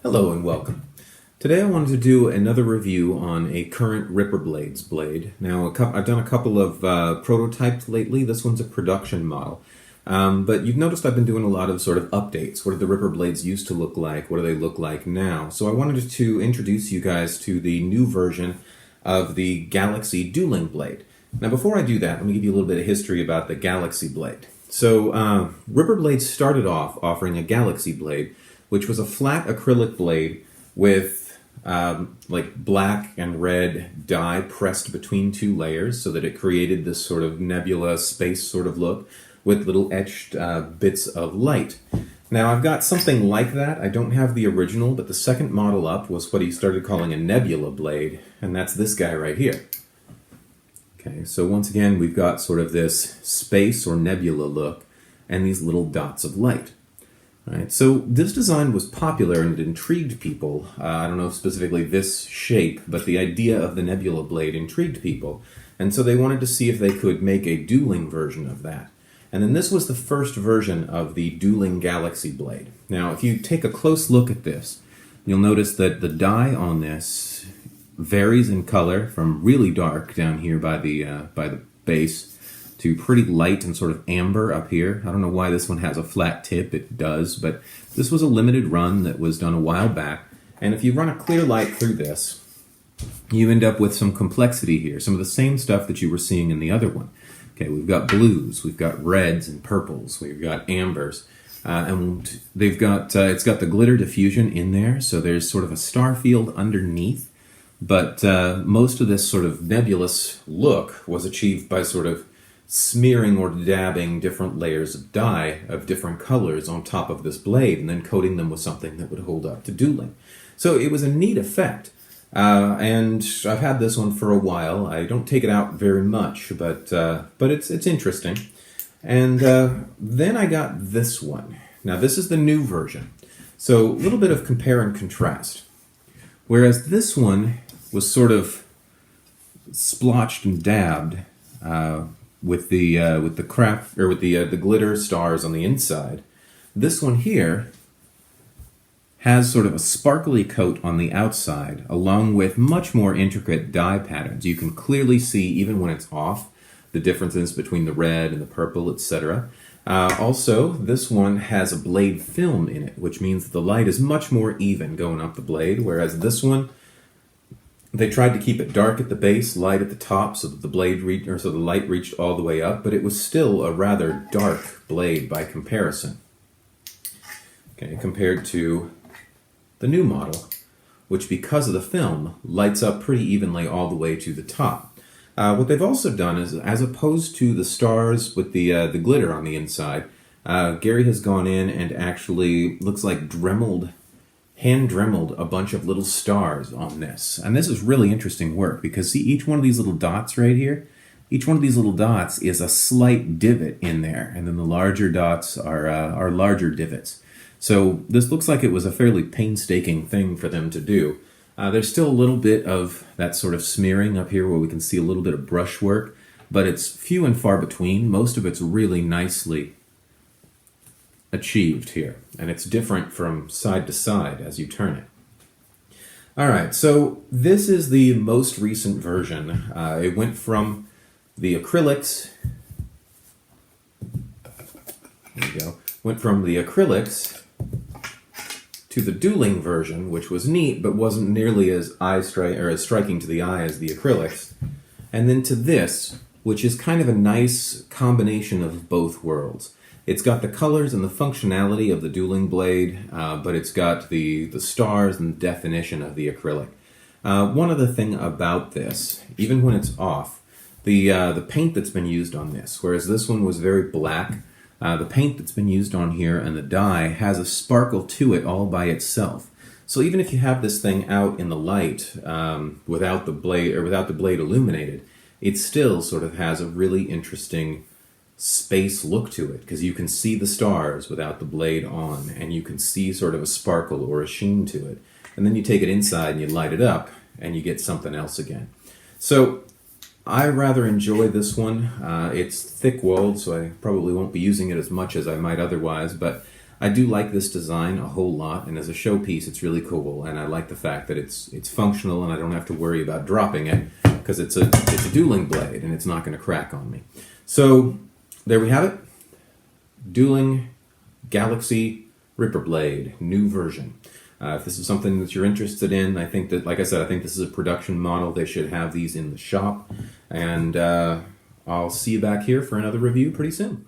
Hello and welcome. Today I wanted to do another review on a current Ripper Blades blade. Now I've done a couple of prototypes lately. This one's a production model. But you've noticed I've been doing a lot of sort of updates. What did the Ripper Blades used to look like? What do they look like now? So I wanted to introduce you guys to the new version of the Galaxy dueling blade. Now before I do that, let me give you a little bit of history about the Galaxy blade. So Ripper Blades started off offering a Galaxy blade, which was a flat acrylic blade with like black and red dye pressed between two layers so that it created this sort of nebula space sort of look with little etched bits of light. Now I've got something like that. I don't have the original, but the second model up was what he started calling a nebula blade, and that's this guy right here. Okay, so once again we've got sort of this space or nebula look and these little dots of light. Right, so this design was popular and it intrigued people. I don't know specifically this shape, but the idea of the nebula blade intrigued people. And so they wanted to see if they could make a dueling version of that. And then this was the first version of the dueling Galaxy blade. Now, if you take a close look at this, you'll notice that the dye on this varies in color from really dark down here by the base to pretty light and sort of amber up here. I don't know why this one has a flat tip, it does, but this was a limited run that was done a while back, and if you run a clear light through this, you end up with some complexity here, some of the same stuff that you were seeing in the other one. Okay, we've got blues, we've got reds and purples, we've got ambers, and they've got it's got the glitter diffusion in there, so there's sort of a star field underneath, but most of this sort of nebulous look was achieved by sort of smearing or dabbing different layers of dye of different colors on top of this blade and then coating them with something that would hold up to dueling. So it was a neat effect, and I've had this one for a while. I don't take it out very much, but it's interesting. And then I got this one. Now this is the new version, so a little bit of compare and contrast. Whereas this one was sort of splotched and dabbed with the glitter stars on the inside. This one here has sort of a sparkly coat on the outside, along with much more intricate dye patterns. You can clearly see, even when it's off, the differences between the red and the purple, etc. Also, this one has a blade film in it, which means that the light is much more even going up the blade, whereas this one, they tried to keep it dark at the base, light at the top, so that the light reached all the way up, but it was still a rather dark blade by comparison. Okay, compared to the new model, which because of the film, lights up pretty evenly all the way to the top. What they've also done is, as opposed to the stars with the glitter on the inside, Gary has gone in and actually looks like hand dremeled a bunch of little stars on this. And this is really interesting work because see each one of these little dots right here? Each one of these little dots is a slight divot in there, and then the larger dots are larger divots. So this looks like it was a fairly painstaking thing for them to do. There's still a little bit of that sort of smearing up here where we can see a little bit of brushwork, but it's few and far between. Most of it's really nicely achieved here, and it's different from side to side as you turn it. Alright, so this is the most recent version. It went from the acrylics, to the dueling version, which was neat, but wasn't nearly as as striking to the eye as the acrylics, and then to this, which is kind of a nice combination of both worlds. It's got the colors and the functionality of the dueling blade, but it's got the stars and the definition of the acrylic. One other thing about this, even when it's off, the paint that's been used on this, whereas this one was very black, the paint that's been used on here and the dye has a sparkle to it all by itself. So even if you have this thing out in the light without the blade illuminated, it still sort of has a really interesting space look to it, because you can see the stars without the blade on, and you can see sort of a sparkle or a sheen to it. And then you take it inside and you light it up, and you get something else again. So I rather enjoy this one. It's thick-walled, so I probably won't be using it as much as I might otherwise, but I do like this design a whole lot, and as a showpiece, it's really cool. And I like the fact that it's functional, and I don't have to worry about dropping it because it's a dueling blade, and it's not going to crack on me. So there we have it. Dueling Galaxy Ripper Blade, new version. If this is something that you're interested in, I think that, like I said, I think this is a production model. They should have these in the shop. And I'll see you back here for another review pretty soon.